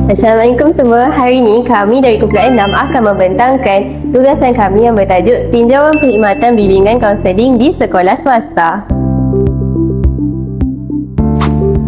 Assalamualaikum semua. Hari ini kami dari kumpulan 6 akan membentangkan tugasan kami yang bertajuk Tinjauan Perkhidmatan Bimbingan Kaunseling di Sekolah Swasta.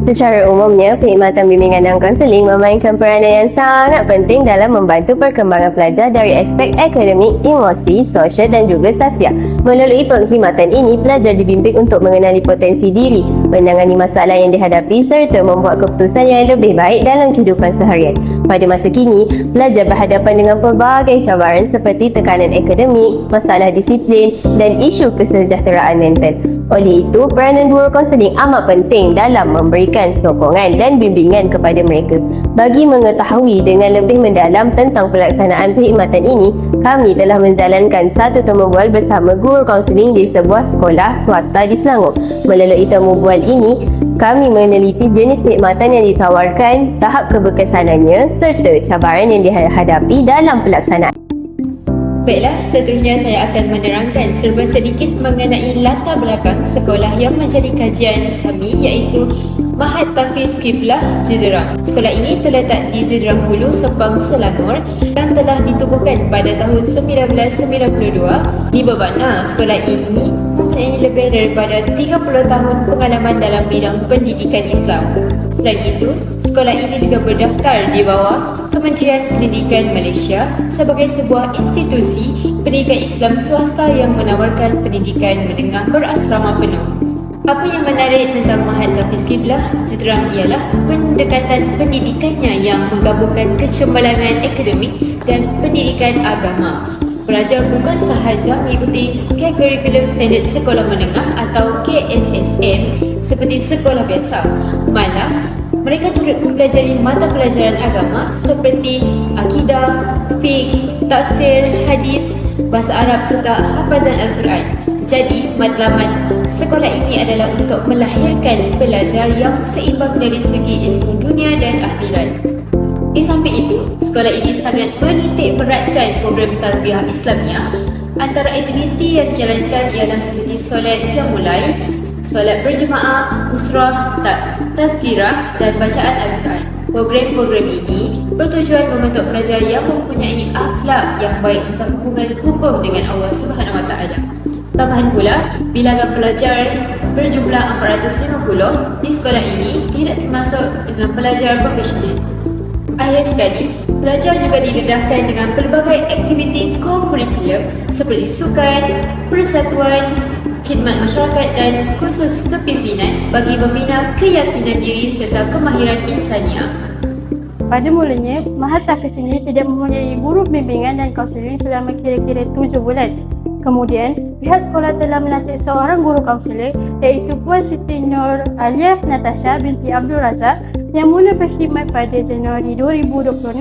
Secara umumnya, perkhidmatan bimbingan dan kaunseling memainkan peranan yang sangat penting dalam membantu perkembangan pelajar dari aspek akademik, emosi, sosial dan juga sosial. Melalui perkhidmatan ini, pelajar dibimbing untuk mengenali potensi diri, menangani masalah yang dihadapi serta membuat keputusan yang lebih baik dalam kehidupan seharian. Pada masa kini, pelajar berhadapan dengan pelbagai cabaran seperti tekanan akademik, masalah disiplin dan isu kesejahteraan mental. Oleh itu, peranan guru kaunseling amat penting dalam memberikan sokongan dan bimbingan kepada mereka. Bagi mengetahui dengan lebih mendalam tentang pelaksanaan perkhidmatan ini, kami telah menjalankan satu temu bual bersama guru kaunseling di sebuah sekolah swasta di Selangor. Melalui temu bual ini, kami meneliti jenis perkhidmatan yang ditawarkan, tahap keberkesanannya serta cabaran yang dihadapi dalam pelaksanaan. Baiklah, seterusnya saya akan menerangkan serba sedikit mengenai latar belakang sekolah yang menjadi kajian kami, iaitu Mahat Tafiz Qiblah Jederang. Sekolah ini terletak di Jederang Hulu, Sepang, Selangor dan telah ditubuhkan pada tahun 1992. Di bermakna sekolah ini mempunyai lebih daripada 30 tahun pengalaman dalam bidang pendidikan Islam. Selain itu, sekolah ini juga berdaftar di bawah Kementerian Pendidikan Malaysia sebagai sebuah institusi pendidikan Islam swasta yang menawarkan pendidikan menengah berasrama penuh. Apa yang menarik tentang Mahat Tafiz Qiblah Jederang ialah pendekatan pendidikannya yang menggabungkan kecemerlangan akademik dan pendidikan agama. Pelajar bukan sahaja mengikuti kurikulum standard sekolah menengah atau KSSM seperti sekolah biasa, malah mereka turut mempelajari mata pelajaran agama seperti akidah, fiqh, tafsir, hadis, bahasa Arab serta hafazan Al-Quran. Jadi, matlamat sekolah ini adalah untuk melahirkan pelajar yang seimbang dari segi ilmu dunia dan akhirat. Di samping itu, sekolah ini sangat menitik beratkan program tarbiyah Islamiah. Antara aktiviti yang dijalankan ialah seperti solat qiyamulai, solat berjemaah, usrah, tazkirah dan bacaan Al-Quran. Program-program ini bertujuan membentuk pelajar yang mempunyai akhlak yang baik serta hubungan kukuh dengan Allah Subhanahu Wa Taala. Tambahan pula, bilangan pelajar berjumlah 450 di sekolah ini tidak termasuk dengan pelajar profesional. Akhir sekali, pelajar juga didedahkan dengan pelbagai aktiviti co-curriculum seperti sukan, persatuan, khidmat masyarakat dan kursus kepimpinan bagi membina keyakinan diri serta kemahiran insaniah. Pada mulanya, Mahat Tafiz ini tidak mempunyai guru bimbingan dan kaunseling selama kira-kira 7 bulan. Kemudian, pihak sekolah telah melantik seorang guru kaunseling iaitu Puan Siti Nur Aliyah Natasha binti Abdul Razak yang mula berkhidmat pada Januari 2026.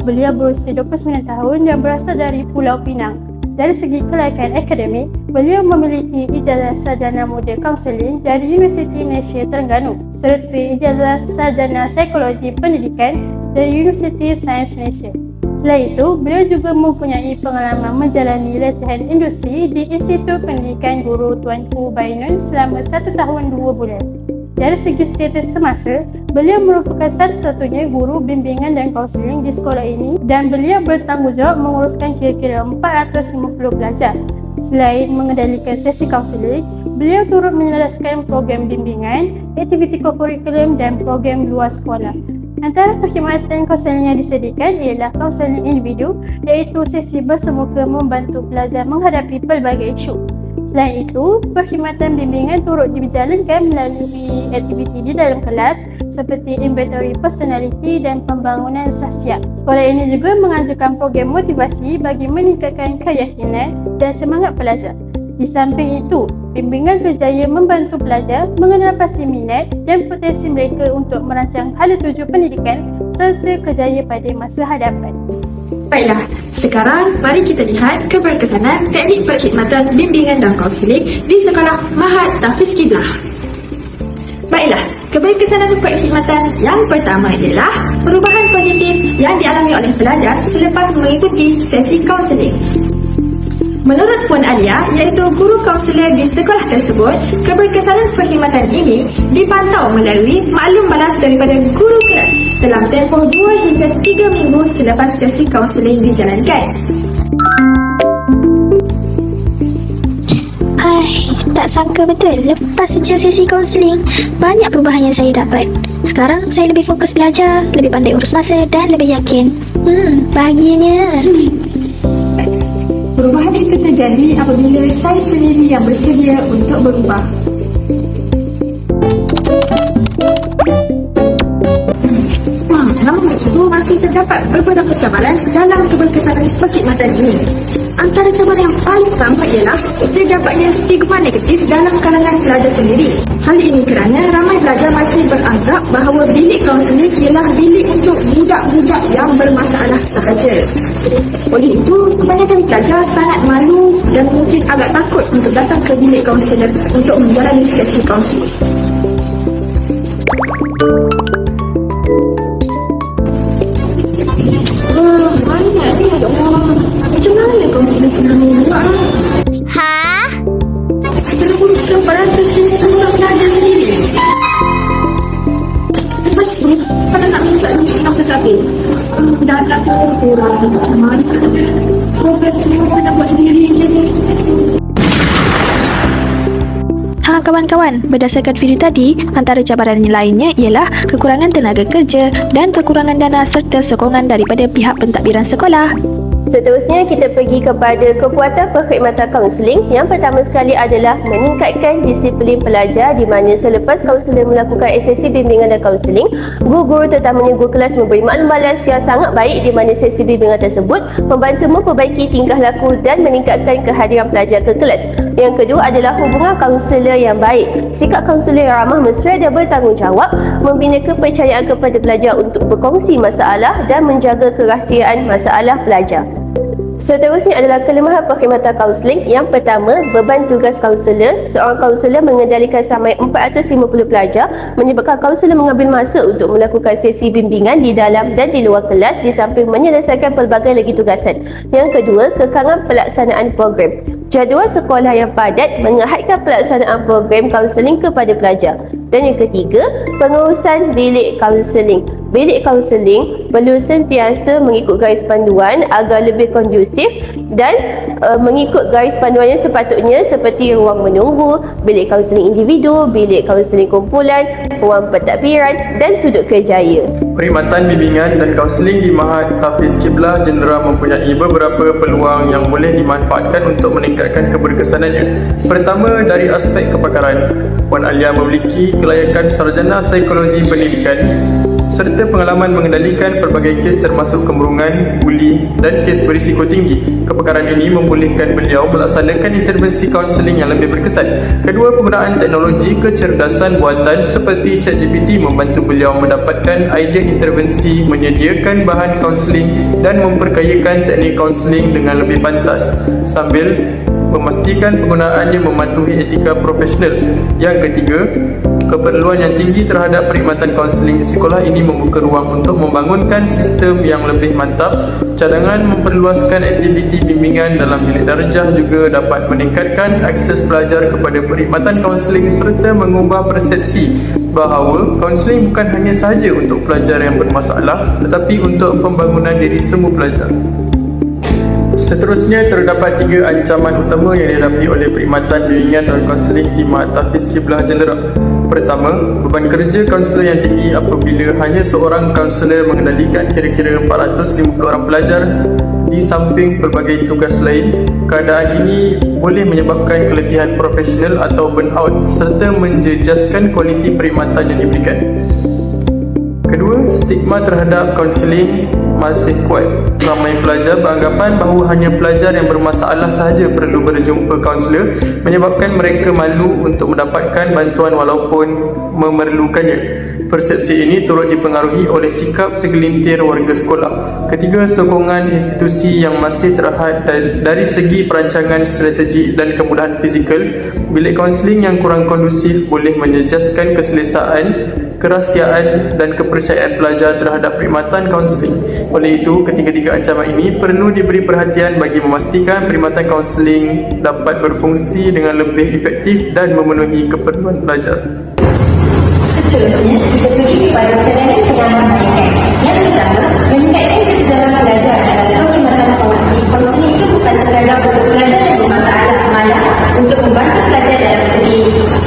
Beliau berusia 29 tahun dan berasal dari Pulau Pinang. Dari segi kelayakan akademik, beliau memiliki ijazah sarjana muda kaunseling dari Universiti Malaysia Terengganu serta ijazah sarjana psikologi pendidikan dari Universiti Sains Malaysia. Selain itu, beliau juga mempunyai pengalaman menjalani latihan industri di Institut Pendidikan Guru Tuanku Bainun selama 1 tahun 2 bulan. Dari segi status semasa, beliau merupakan satu-satunya guru bimbingan dan kaunseling di sekolah ini dan beliau bertanggungjawab menguruskan kira-kira 450 pelajar. Selain mengendalikan sesi kaunseling, beliau turut menjelaskan program bimbingan, aktiviti co-curriculum dan program luar sekolah. Antara perkhidmatan kaunseling yang disediakan ialah kaunseling individu iaitu sesi bersemuka membantu pelajar menghadapi pelbagai isu. Selain itu, perkhidmatan bimbingan turut dijalankan melalui aktiviti di dalam kelas seperti inventory personality dan pembangunan sosial. Sekolah ini juga mengajukan program motivasi bagi meningkatkan keyakinan dan semangat pelajar. Di samping itu, bimbingan berjaya membantu pelajar mengenal pasti minat dan potensi mereka untuk merancang hala tuju pendidikan serta kerjaya pada masa hadapan. Baiklah, sekarang mari kita lihat keberkesanan teknik perkhidmatan bimbingan dan kaunseling di sekolah Mahat Tafiz Qiblah. Baiklah, keberkesanan perkhidmatan yang pertama ialah perubahan positif yang dialami oleh pelajar selepas mengikuti sesi kaunseling. Menurut Puan Alia, iaitu guru kaunselor di sekolah tersebut, keberkesanan perkhidmatan ini dipantau melalui maklum balas daripada guru kelas dalam tempoh 2 hingga 3 minggu selepas sesi kaunseling dijalankan. Tak sangka betul, lepas sejak sesi kaunseling, banyak perubahan yang saya dapat. Sekarang saya lebih fokus belajar, lebih pandai urus masa dan lebih yakin. Bahagianya. Perubahan itu terjadi apabila saya sendiri yang bersedia untuk berubah. Namun itu masih terdapat beberapa cabaran dalam keberkesanan perkhidmatan ini. Antara cabaran yang paling utama ialah terdapatnya stigma negatif dalam kalangan pelajar sendiri. Hal ini kerana ramai pelajar masih beranggap bahawa bilik kaunseling ialah bilik untuk budak-budak yang bermasalah sahaja. Oleh itu, kebanyakan pelajar sangat malu dan mungkin agak takut untuk datang ke bilik kaunselor untuk menjalani sesi kaunseling. Banyak ni ada orang. Macam mana kaunselor sebenarnya buat? Ha? 39% orang pelajar sendiri. Lepas tu, pada nak minta duit PKP, data kurang macam mana? Program semua kena buat sendiri je ni. Kawan-kawan, berdasarkan video tadi, antara cabaran lainnya ialah kekurangan tenaga kerja dan kekurangan dana serta sokongan daripada pihak pentadbiran sekolah. Seterusnya, kita pergi kepada kekuatan perkhidmatan kaunseling. Yang pertama sekali adalah meningkatkan disiplin pelajar, di mana selepas kaunselor melakukan sesi bimbingan dan kaunseling, guru-guru terutamanya guru kelas memberi maklum balas yang sangat baik di mana sesi bimbingan tersebut membantu memperbaiki tingkah laku dan meningkatkan kehadiran pelajar ke kelas. Yang kedua adalah hubungan kaunselor yang baik. Sikap kaunselor yang ramah, mesra dan bertanggungjawab membina kepercayaan kepada pelajar untuk berkongsi masalah dan menjaga kerahsiaan masalah pelajar. Seterusnya adalah kelemahan perkhidmatan kaunseling. Yang pertama, beban tugas kaunselor. Seorang kaunselor mengendalikan sampai 450 pelajar, menyebabkan kaunselor mengambil masa untuk melakukan sesi bimbingan di dalam dan di luar kelas di samping menyelesaikan pelbagai lagi tugasan. Yang kedua, kekangan pelaksanaan program. Jadual sekolah yang padat menghadkan pelaksanaan program kaunseling kepada pelajar. Dan yang ketiga, pengurusan bilik kaunseling. Bilik kaunseling perlu sentiasa mengikut garis panduan agar lebih kondusif dan mengikut garis panduan yang sepatutnya, seperti ruang menunggu, bilik kaunseling individu, bilik kaunseling kumpulan, ruang pentadbiran dan sudut kerjaya. Perkhidmatan bimbingan dan kaunseling di Mahat Tafiz Qiblah Jendera mempunyai beberapa peluang yang boleh dimanfaatkan untuk meningkatkan keberkesanannya. Pertama, dari aspek kepakaran. Puan Alia memiliki kelayakan sarjana psikologi pendidikan serta pengalaman mengendalikan pelbagai kes termasuk kemurungan, buli dan kes berisiko tinggi. Kepakaran ini membolehkan beliau melaksanakan intervensi kaunseling yang lebih berkesan. Kedua, penggunaan teknologi kecerdasan buatan seperti ChatGPT membantu beliau mendapatkan idea intervensi, menyediakan bahan kaunseling dan memperkayakan teknik kaunseling dengan lebih pantas sambil memastikan penggunaannya mematuhi etika profesional. Yang ketiga, keperluan yang tinggi terhadap perkhidmatan kaunseling di sekolah ini membuka ruang untuk membangunkan sistem yang lebih mantap. Cadangan memperluaskan aktiviti bimbingan dalam bilik darjah juga dapat meningkatkan akses pelajar kepada perkhidmatan kaunseling serta mengubah persepsi bahawa kaunseling bukan hanya sahaja untuk pelajar yang bermasalah tetapi untuk pembangunan diri semua pelajar. Seterusnya, terdapat 3 ancaman utama yang dihadapi oleh perkhidmatan bimbingan dan kaunseling di Mahat Tafiz Qiblah Jendera. Pertama, beban kerja kaunselor yang tinggi apabila hanya seorang kaunselor mengendalikan kira-kira 450 orang pelajar di samping pelbagai tugas lain. Keadaan ini boleh menyebabkan keletihan profesional atau burnout serta menjejaskan kualiti perkhidmatan yang diberikan. Kedua, stigma terhadap kaunseling masih kuat. Ramai pelajar beranggapan bahawa hanya pelajar yang bermasalah sahaja perlu berjumpa kaunselor, menyebabkan mereka malu untuk mendapatkan bantuan walaupun memerlukannya. Persepsi ini turut dipengaruhi oleh sikap segelintir warga sekolah. Ketiga, sokongan institusi yang masih terhad dari segi perancangan strategi dan kemudahan fizikal. Bilik kaunseling yang kurang kondusif boleh menjejaskan keselesaan, kerahsiaan dan kepercayaan pelajar terhadap perkhidmatan kaunseling. Oleh itu, ketiga-tiga ancaman ini perlu diberi perhatian bagi memastikan perkhidmatan kaunseling dapat berfungsi dengan lebih efektif dan memenuhi keperluan pelajar. Seterusnya, kita pergi kepada cadangan penambahbaikan. Yang pertama, meningkatkan kesedaran pelajar dalam perkhidmatan kaunseling. Kaunseling itu bukan sekadar untuk pelajar yang bermasalah, malah untuk membantu pelajar dalam segi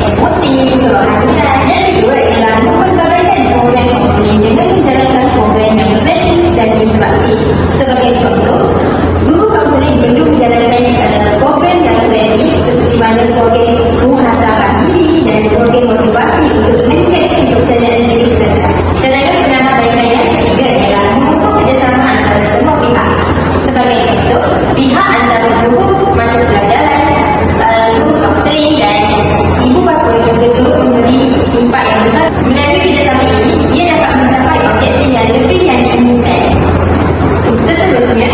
emosi, kerohanian. Yang kedua ialah memperbaikan program kaunseling dengan menjalankan program yang efektif dan interaktif. Sebagai contoh, guru kaunseling perlu menjalankan program yang efektif seperti mana program muhasabah diri dan program motivasi untuk meningkatkan percayaan diri pelajar. Cadangan penambahbaikan yang ketiga ialah membentuk kerjasama antara semua pihak. Sebagai contoh, pihak antara guru mata pelajaran, guru kaunseling dan ibu bapa juga turut memberi impak yang besar. Melalui kerjasama ini, ia dapat mencapai objektif yang lebih yang diinginkan. Seterusnya,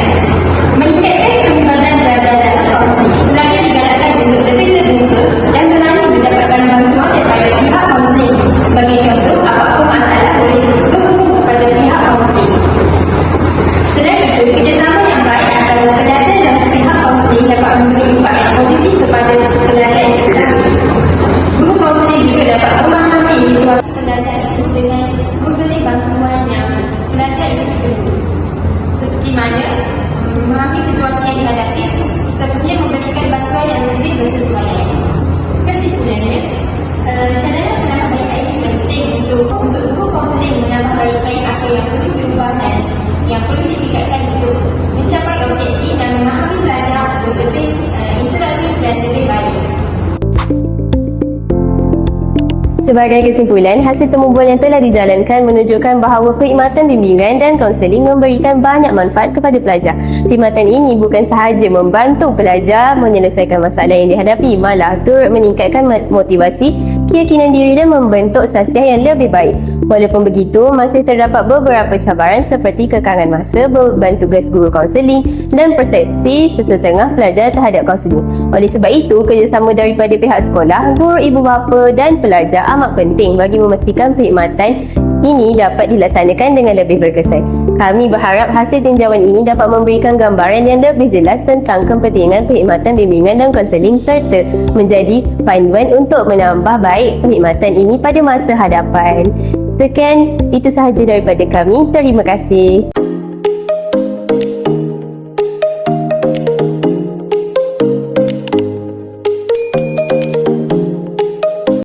meningkatkan perkhidmatan pelajar dalam kaunseling. Pelajar digalakkan untuk lebih terbuka dan berani mendapatkan bantuan daripada pihak kaunseling. Sebagai contoh, apa-apa masalah boleh berhubung kepada pihak kaunseling. Selain itu, kerjasama yang baik antara pelajar dan pihak kaunseling dapat memberi impak yang positif kepada pelajar itu sendiri. Guru kaunseling juga dapat memahami situasi pelajar itu dengan memberi bantuan yang pelajar itu perlu. Seperti mana memahami situasi yang dihadapi, seterusnya memberikan bantuan yang lebih bersesuaian. Kesimpulannya, cadangan penambahbaikan ini penting untuk guru kaunseling menambahbaikan apa yang perlu berubah dan yang perlu ditingkatkan untuk mencapai objektif dan memahami pelajar untuk lebih interaktif dan lebih baik. Sebagai kesimpulan, hasil temubual yang telah dijalankan menunjukkan bahawa perkhidmatan bimbingan dan kaunseling memberikan banyak manfaat kepada pelajar. Perkhidmatan ini bukan sahaja membantu pelajar menyelesaikan masalah yang dihadapi, malah turut meningkatkan motivasi, keyakinan diri dan membentuk sasiah yang lebih baik. Walaupun begitu, masih terdapat beberapa cabaran seperti kekangan masa, beban tugas guru kaunseling dan persepsi sesetengah pelajar terhadap kaunseling. Oleh sebab itu, kerjasama daripada pihak sekolah, guru, ibu bapa dan pelajar amat penting bagi memastikan perkhidmatan ini dapat dilaksanakan dengan lebih berkesan. Kami berharap hasil tinjauan ini dapat memberikan gambaran yang lebih jelas tentang kepentingan perkhidmatan bimbingan dan kaunseling serta menjadi panduan untuk menambah baik perkhidmatan ini pada masa hadapan. Sekian, itu sahaja daripada kami. Terima kasih.